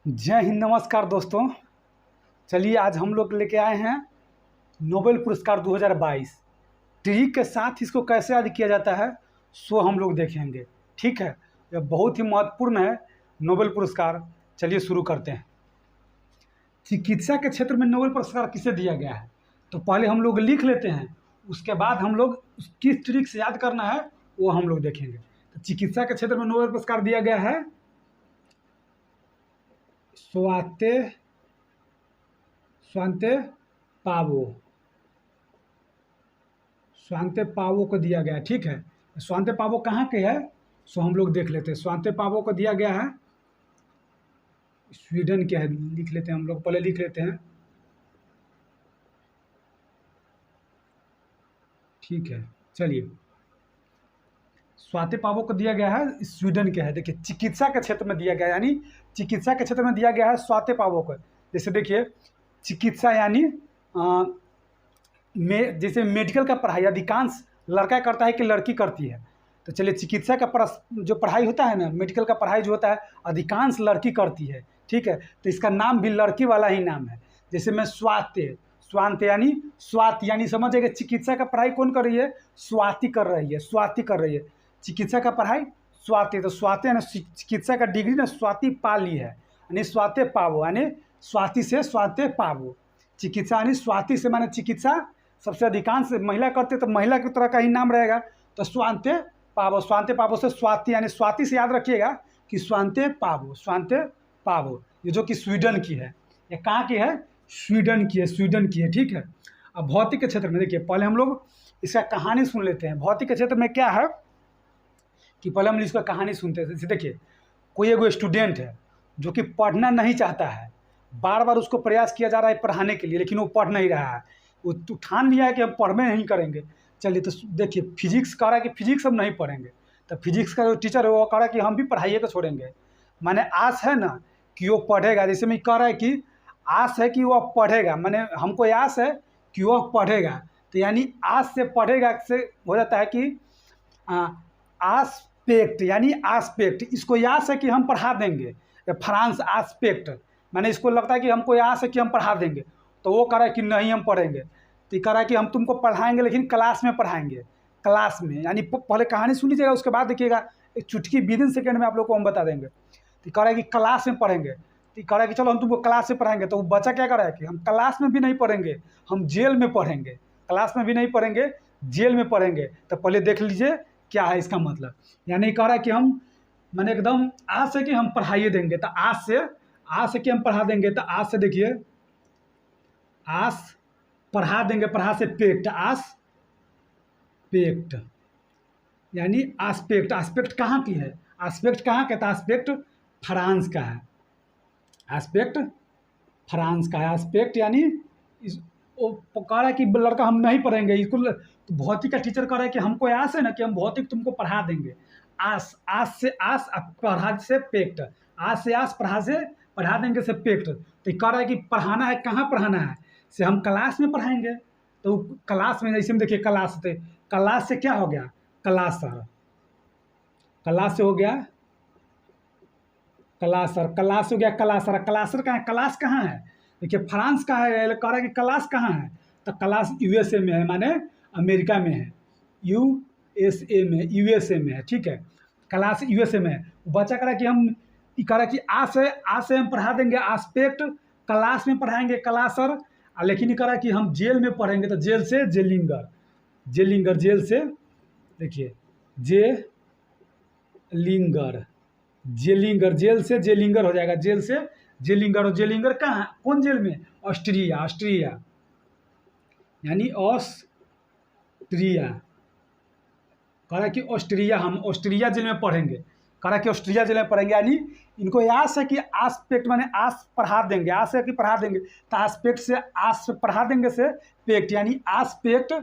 जय हिंद, नमस्कार दोस्तों। चलिए आज हम लोग लेके आए हैं नोबेल पुरस्कार 2022। ट्रिक के साथ इसको कैसे याद किया जाता है सो हम लोग देखेंगे। ठीक है, यह बहुत ही महत्वपूर्ण है नोबेल पुरस्कार। चलिए शुरू करते हैं। चिकित्सा के क्षेत्र में नोबेल पुरस्कार किसे दिया गया है, तो पहले हम लोग लिख लेते हैं, उसके बाद हम लोग किस ट्रिक से याद करना है वो हम लोग देखेंगे। तो चिकित्सा के क्षेत्र में नोबेल पुरस्कार दिया गया है स्वाते पावो स्वांते पावो को दिया गया है। ठीक है, स्वांते पावो कहाँ के है सो हम लोग देख लेते हैं। स्वांते पावो को दिया गया है स्वीडन के है। लिख लेते हैं, हम लोग पहले लिख लेते हैं। ठीक है, चलिए स्वाते पावो को दिया गया है स्वीडन के है। देखिए चिकित्सा के क्षेत्र में दिया गया है, यानी चिकित्सा के क्षेत्र में दिया गया है स्वाते पावो को। जैसे देखिए चिकित्सा यानी जैसे मेडिकल का पढ़ाई अधिकांश लड़का करता है कि लड़की करती है। तो चलिए चिकित्सा का जो पढ़ाई होता है ना, मेडिकल का पढ़ाई जो होता है अधिकांश लड़की करती है। ठीक है, तो इसका नाम भी लड़की वाला ही नाम है। जैसे मैं स्वांत यानी स्वाति, यानी समझिएगा चिकित्सा का पढ़ाई कौन कर रही है, स्वाति कर रही है। स्वाति कर रही है चिकित्सा का पढ़ाई, स्वाति। तो स्वाति यानी चिकित्सा का डिग्री ना स्वाति पा ली है, यानी स्वाते पावो, यानी स्वाति से स्वाते पावो। चिकित्सा यानी स्वाति से, माने चिकित्सा सबसे अधिकांश महिला करते, तो महिला की तरह का ही नाम रहेगा। तो स्वांते पावो से स्वाति, यानी स्वाति से याद रखिएगा कि स्वांते पावो। ये जो कि स्वीडन की है। ये कहाँ की है, स्वीडन की है। ठीक है, अब भौतिक के क्षेत्र में देखिए पहले हम लोग इसका कहानी सुन लेते हैं। भौतिक के क्षेत्र में क्या है कि पहले हम इसका कहानी सुनते हैं। जैसे देखिए कोई एगो स्टूडेंट है जो कि पढ़ना नहीं चाहता है, बार बार उसको प्रयास किया जा रहा है पढ़ाने के लिए, लेकिन वो पढ़ नहीं रहा है। वो ठान लिया है कि हम पढ़वे नहीं करेंगे। चलिए तो देखिए फिजिक्स कह रहा है कि फिजिक्स हम नहीं पढ़ेंगे। तो फिजिक्स का जो टीचर है वो कह रहा है कि हम भी पढ़ाइए को छोड़ेंगे। माने आस है ना कि वो पढ़ेगा। जैसे मैं कह रहा है कि आस है कि वो पढ़ेगा, माने हमको आस है कि वह पढ़ेगा। तो यानी आस से पढ़ेगा से हो जाता है कि आस्पेक्ट, यानी आस्पेक्ट। इसको आस है कि हम पढ़ा देंगे, फ्रांस आस्पेक्ट, माने इसको लगता है कि हमको आस है कि हम पढ़ा देंगे। तो वो कह रहा है कि नहीं हम पढ़ेंगे। तो कह रहा है कि हम तुमको पढ़ाएंगे लेकिन क्लास में पढ़ाएंगे, क्लास में। यानी पहले कहानी सुन लीजिएगा, उसके बाद देखिएगा एक चुटकी विदिन सेकेंड में आप लोग को हम बता देंगे। तो कह रहा है कि क्लास में पढ़ेंगे। तो कह रहा है कि चलो हम तुमको क्लास में पढ़ाएंगे। तो वो बच्चा क्या कर रहा है कि हम क्लास में भी नहीं पढ़ेंगे, हम जेल में पढ़ेंगे। क्लास में भी नहीं पढ़ेंगे, जेल में पढ़ेंगे। तो पहले देख लीजिए क्या है इसका मतलब। यानी कह रहा है कि हम मैंने एकदम आस है कि हम पढ़ाइए देंगे। तो आस है कि हम पढ़ा देंगे। तो आस से देखिए आस पढ़ा देंगे, पढ़ा से पेक्ट, आस पेक्ट यानी आस्पेक्ट। आस्पेक्ट कहाँ की है, आस्पेक्ट कहाँ का, तो आस्पेक्ट फ्रांस का है। आस्पेक्ट फ्रांस का है। आस्पेक्ट यानी वो कह रहा है कि लड़का हम नहीं पढ़ेंगे इसको। तो भौतिक का टीचर कह रहा है कि हमको आस है ना कि हम भौतिक तुमको पढ़ा देंगे। आस से आस, पढ़ा से पेक्ट, आस से आस, पढ़ा से पढ़ा देंगे से पेक्ट। तो कह रहा है कि पढ़ाना है, कहाँ पढ़ाना है से हम क्लास में पढ़ाएंगे। तो क्लास में जैसे में देखिए क्लास थे, क्लास से क्या हो गया, क्लासर, क्लास से हो गया क्लासर, क्लास हो गया क्लासर। क्लासर कहाँ है, क्लास कहाँ है, देखिए फ्रांस का है। कह रहा है कि क्लास कहाँ है, तो क्लास यूएसए में है, माने अमेरिका में है, यूएसए में है। ठीक है, क्लास यूएसए में है। बच्चा कह रहा है कि हम कह रहा है कि आस से हम पढ़ा देंगे, आस्पेक्ट क्लास में पढ़ाएंगे, क्लासर। लेकिन कह रहा है कि हम जेल में पढ़ेंगे। तो जेल से जेलिंगर, जेल से देखिए जेल से जेलिंगर हो जाएगा, जेल से जेलिंगर। और जेलिंगर कहाँ, कौन जेल में, ऑस्ट्रिया यानी ऑस्ट्रिया। कह रहा है कि ऑस्ट्रिया, हम ऑस्ट्रिया जेल में पढ़ेंगे। कह रहा है कि ऑस्ट्रिया जेल में पढ़ेंगे। यानी इनको आस है कि आस्पेक्ट माने आस पढ़ा देंगे, आस है कि पढ़ा देंगे। तो आस्पेक्ट से आस पढ़ा देंगे से पेक्ट, यानी आस्पेक्ट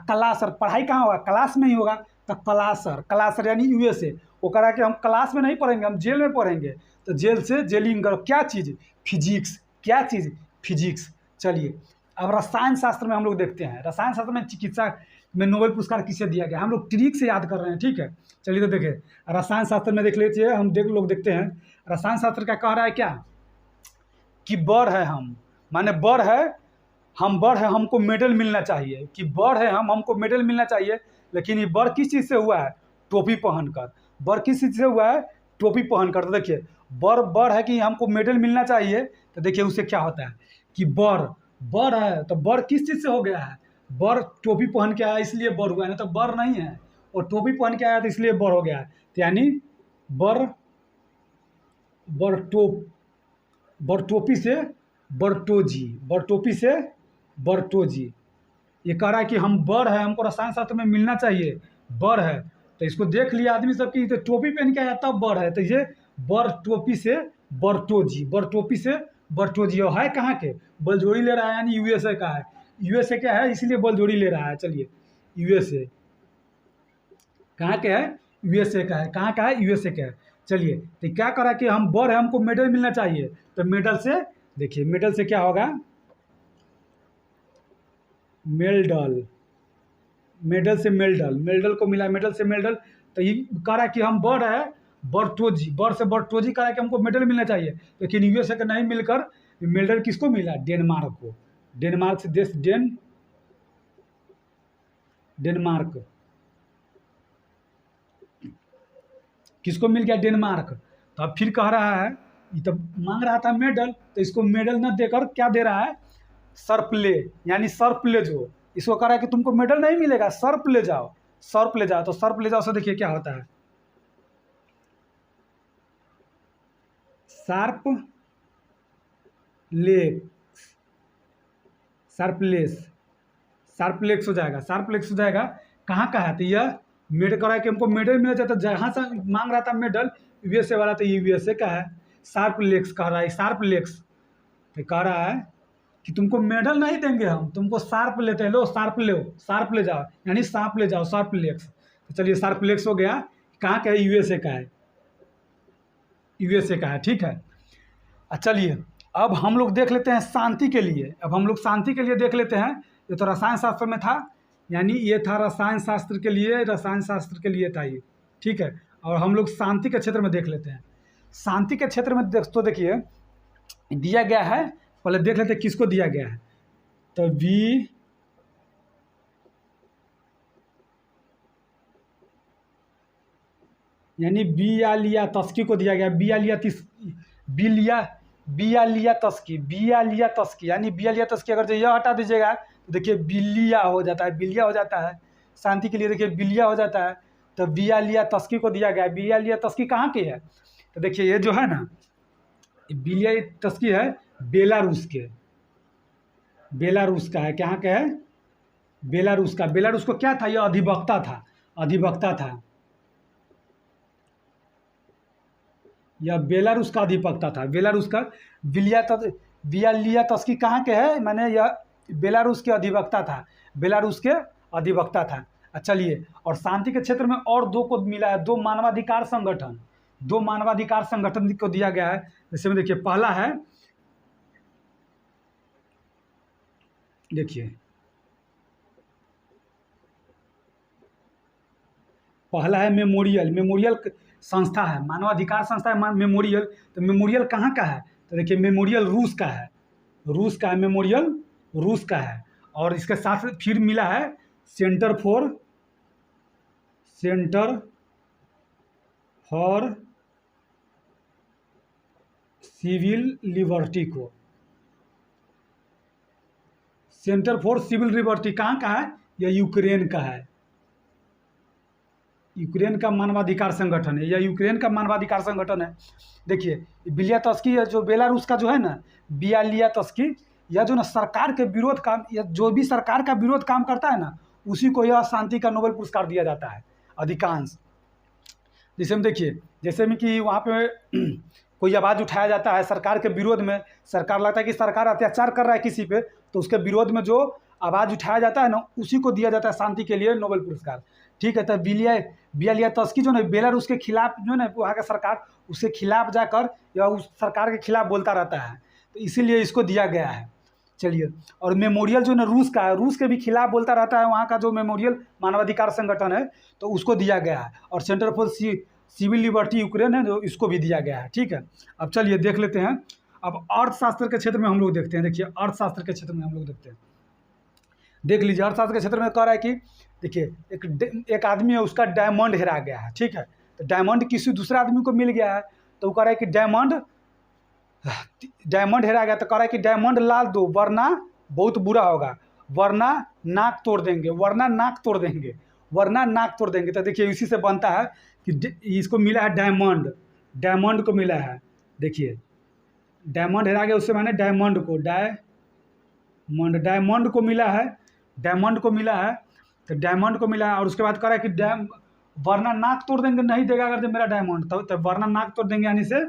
क्लासर। पढ़ाई कहाँ होगा, क्लास में ही होगा। तो क्लासर यानी यूएसए। वो कह रहा है कि हम क्लास में नहीं पढ़ेंगे, हम जेल में पढ़ेंगे। तो जेल से जेलिंगर, क्या चीज़, फिजिक्स। क्या चीज़, फिजिक्स। चलिए अब रसायन शास्त्र में हम लोग देखते हैं। रसायन शास्त्र में चिकित्सा में नोबेल पुरस्कार किसे दिया गया, हम लोग ट्रिक से याद कर रहे हैं, ठीक है। चलिए तो देखें, रसायन शास्त्र में देख लीजिए, हम लोग देखते हैं रसायन शास्त्र क्या कह रहा है, क्या कि बड़ है हम, माने बड़ है हम, बड़ है हमको मेडल मिलना चाहिए, कि बड़ है हम, हमको मेडल मिलना चाहिए। लेकिन ये बड़ किस चीज़ से हुआ है, टोपी पहनकर। बड़ किस चीज़ से हुआ है, टोपी पहनकर। तो देखिए बड़ बड़ है कि हमको मेडल मिलना चाहिए, तो देखिए उससे क्या होता है कि बड़ बड़ है, तो बड़ किस चीज़ से हो गया है, बड़ टोपी पहन के आया इसलिए बड़ हुआ है, ना तो बड़ नहीं है, और टोपी पहन के आया तो इसलिए बड़ हो गया है। तो यानी बड़ बड़ टोपी से बर्टोजी, बड़ टोपी से बर्टोजी। ये कह रहा है कि हम बड़ है, हमको रसायन शास्त्र में मिलना चाहिए, बड़ है। तो इसको देख लिया आदमी सब कि तो टोपी पहन के आया तब बड़ है, तो ये बड़ टोपी से बर्टोजी, बड़ टोपी से बर्टोजी। और है कहाँ के, बलजोड़ी ले रहा है, यानी यूएसए का है। यूएसए क्या है, इसलिए बलजोड़ी ले रहा है। चलिए यूएसए कहाँ के है, यूएसए का है। कहाँ का है, यूएसए का है। चलिए तो क्या करा कि हम बड़ है, हमको मेडल मिलना चाहिए, तो मेडल से देखिए, मेडल से क्या होगा, मेडल, मेडल से मेडल, मेडल को मिला, मेडल से मेडल। तो ये कह रहा है कि हम बड़ है, बर्टोजी, बड़ से बर्टोजी कह रहा है कि हमको मेडल मिलना चाहिए। लेकिन यूएसए का नहीं मिलकर मेडल किसको मिला, डेनमार्क को। डेनमार्क से देश डेनमार्क किसको मिल गया, डेनमार्क। तो अब फिर कह रहा है, ये तो मांग रहा था मेडल, तो इसको मेडल न देकर क्या दे रहा है, सर्प ले, यानी सर्प ले जो। इसको कह रहा है कि तुमको मेडल नहीं मिलेगा, सर्प ले जाओ, सर्प ले जाओ। तो सर्प ले जाओ से देखिए क्या होता है, शार्प लेक्स, शार्पलेस, शार्पलेक्स हो जाएगा, शार्पलेक्स हो जाएगा। कहाँ का है, तो यह मेड करा है कि हमको मेडल मिला जाता, जहाँ से मांग रहा था मेडल यूएसए वाला, तो ये यूएसए का है। शार्पलेक्स कह रहा है, शार्पलेक्स तो कह रहा है कि तुमको मेडल नहीं देंगे हम, तुमको शार्प लेते हैं, लो शार्प लो, शार्प ले जाओ, यानी सांप ले जाओ, शार्पलेक्स। तो चलिए शार्पलेक्स हो गया, कहाँ का है, यूएसए का है, यूएसए का है, ठीक है। चलिए अब हम लोग देख लेते हैं शांति के लिए, अब हम लोग शांति के लिए देख लेते हैं। ये तो रसायन शास्त्र में था, यानी ये था रसायन शास्त्र के लिए, रसायन शास्त्र के लिए था ये, ठीक है। और हम लोग शांति के क्षेत्र में देख लेते हैं। शांति के क्षेत्र में तो देखिए दिया गया है, पहले देख लेते हैं किसको दिया गया है। तो बी यानी बियालिया तस्की को दिया गया, बियालिया तस्की, बियालिया तस्की, यानी बियालिया तस्की। अगर जो यह हटा दीजिएगा तो देखिए बिलिया हो जाता है, बिलिया हो जाता है। शांति के लिए देखिए बिलिया हो जाता है, तो बियालिया तस्की को दिया गया है। बियालिया तस्की कहाँ की है, तो देखिए ये जो है ना, बिलिया तस्की है बेलारूस के, बेलारूस का है। कहाँ का है, बेलारूस का। बेलारूस को क्या था, यह अधिवक्ता था, अधिवक्ता था, यह बेलारूस का अधिवक्ता था, बेलारूस का। बियालिया तस्की कहाँ के है, मैंने यह बेलारूस के अधिवक्ता था, बेलारूस के अधिवक्ता था। चलिए और शांति के क्षेत्र में और दो को मिला है, दो मानवाधिकार संगठन, दो मानवाधिकार संगठन को दिया गया है। जैसे में देखिए पहला है, देखिए पहला है मेमोरियल, मेमोरियल संस्था है, मानवाधिकार संस्था है मेमोरियल। तो मेमोरियल कहाँ का है, तो देखिए मेमोरियल रूस का है, रूस का है मेमोरियल, रूस का है। और इसके साथ फिर मिला है सेंटर फॉर सिविल लिबर्टी को, सेंटर फॉर सिविल लिबर्टी कहाँ का है, यह यूक्रेन का है, यूक्रेन का मानवाधिकार संगठन है, यह यूक्रेन का मानवाधिकार संगठन है। देखिए बिलिया तस्की जो बेलारूस का जो है ना, बियालिया तस्की, यह जो ना सरकार के विरोध काम, या जो भी सरकार का विरोध काम करता है ना, उसी को यह शांति का नोबेल पुरस्कार दिया जाता है अधिकांश। जैसे हम देखिए, जैसे में कि वहाँ पे कोई आवाज़ उठाया जाता है सरकार के विरोध में, सरकार लगता है कि सरकार अत्याचार कर रहा है किसी पे, तो उसके विरोध में जो आवाज़ उठाया जाता है ना, उसी को दिया जाता है शांति के लिए नोबेल पुरस्कार, ठीक है। तो बियालिया तस्की जो है बेलारूस के खिलाफ जो है ना, वहाँ का सरकार उसके खिलाफ जाकर या उस सरकार के खिलाफ बोलता रहता है, तो इसीलिए इसको दिया गया है। चलिए, और मेमोरियल जो है ना रूस का है, रूस के भी खिलाफ बोलता रहता है, वहाँ का जो मेमोरियल मानवाधिकार संगठन है तो उसको दिया गया है। और centre for civil liberty Ukraine है जो इसको भी दिया गया है। ठीक है, अब चलिए देख लेते हैं। अब अर्थशास्त्र के क्षेत्र में हम लोग देखते हैं। देखिए अर्थशास्त्र के क्षेत्र में हम लोग देखते हैं, देख लीजिए अर्थशास्त्र के क्षेत्र में कह रहा है कि देखिए एक आदमी है, उसका डायमंड हेरा गया है। ठीक है, तो डायमंड किसी दूसरे आदमी को मिल गया है, तो वो कह रहा है कि डायमंड हेरा गया, तो कह रहा है कि डायमंड ला दो वरना बहुत बुरा होगा, वरना नाक तोड़ देंगे, वरना नाक तोड़ देंगे, वरना नाक तोड़ देंगे। तो देखिए इसी से बनता है कि इसको मिला है डायमंड, डायमंड को मिला है। देखिए डायमंड हेरा गया, उससे माने डायमंड को मिला है, डायमंड को मिला है, तो डायमंड को मिला है। और उसके बाद कह रहा है कि वरना नाक तोड़ देंगे, नहीं देगा अगर जब मेरा डायमंड, तो वरना नाक तोड़ देंगे, यानी से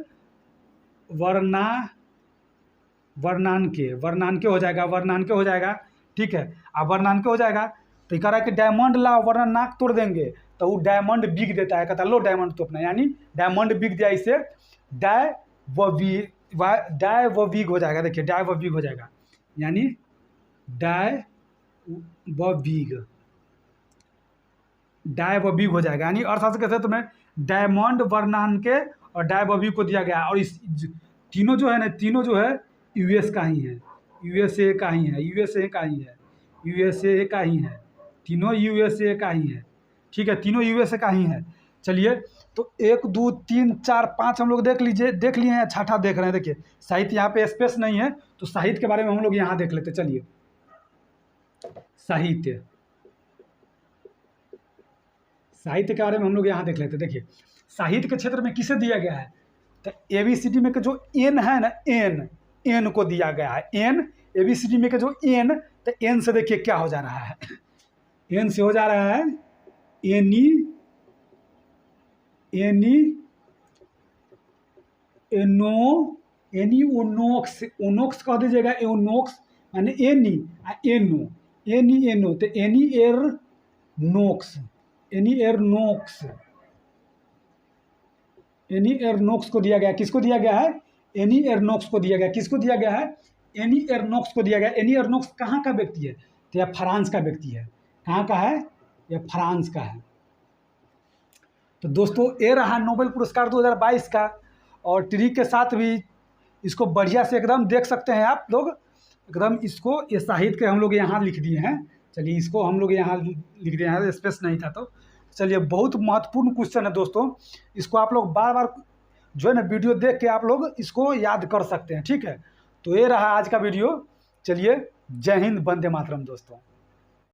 वर्णांके हो जाएगा, वर्णांके हो जाएगा। ठीक है, अब वर्णांके हो जाएगा तो ये कह रहा है कि डायमंड लाओ वरना नाक तोड़ देंगे, तो वो डायमंड बिक देता है, कहता है लो डायमंड तो अपना, यानी डायमंड बिक दिया, इसे डाय व विग हो जाएगा। देखिए डाय व विग हो जाएगा, यानी डाय व विग हो जाएगा। यानी अर्थशास्त्र के क्षेत्र में डायमंड, वर्णांके और डाय व विग को दिया गया। और इस तीनों जो है ना, तीनों जो है यूएस का ही है, यूएसए का ही है, यूएसए का ही है, यूएसए का ही है, तीनों यूएसए का ही है। ठीक है, तीनों यूएसए का ही है। चलिए, तो 1 2 3 4 5 हम लोग देख लिए हैं, छठा देख रहे हैं। देखिए साहित्य, यहाँ पे स्पेस नहीं है तो साहित्य के बारे में हम लोग यहाँ देख लेते। चलिए साहित्य के बारे में हम लोग यहाँ देख लेते। देखिए साहित्य के क्षेत्र में किसे दिया गया है, तो ABCD में के जो एन है ना, एन को दिया गया है। एन ABCD में के जो एन, तो एन से देखिए क्या हो जा रहा है, एन से हो जा रहा है ओनोक्स कह दीजिएगा, एनोक्स माने एनो, तो एनी एरनोक्स को दिया गया। किसको दिया गया है, एनी एरनोक्स को दिया गया। किसको दिया गया है, एनी एरनोक्स को दिया गया। एनी एरनोक्स कहाँ का व्यक्ति है, तो यह फ्रांस का व्यक्ति है। कहाँ का है, यह फ्रांस का है। तो दोस्तों ये रहा नोबेल पुरस्कार 2022 का, और ट्रिक के साथ भी इसको बढ़िया से एकदम देख सकते हैं आप लोग एकदम। इसको ये साहित्य के हम लोग यहाँ लिख दिए हैं। चलिए इसको हम लोग यहाँ लिख दिए हैं, स्पेस नहीं था तो। चलिए बहुत महत्वपूर्ण क्वेश्चन है दोस्तों, इसको आप लोग बार बार जो है ना वीडियो देख के आप लोग इसको याद कर सकते हैं। ठीक है, तो ये रहा आज का वीडियो। चलिए जय हिंद, वंदे मातरम दोस्तों।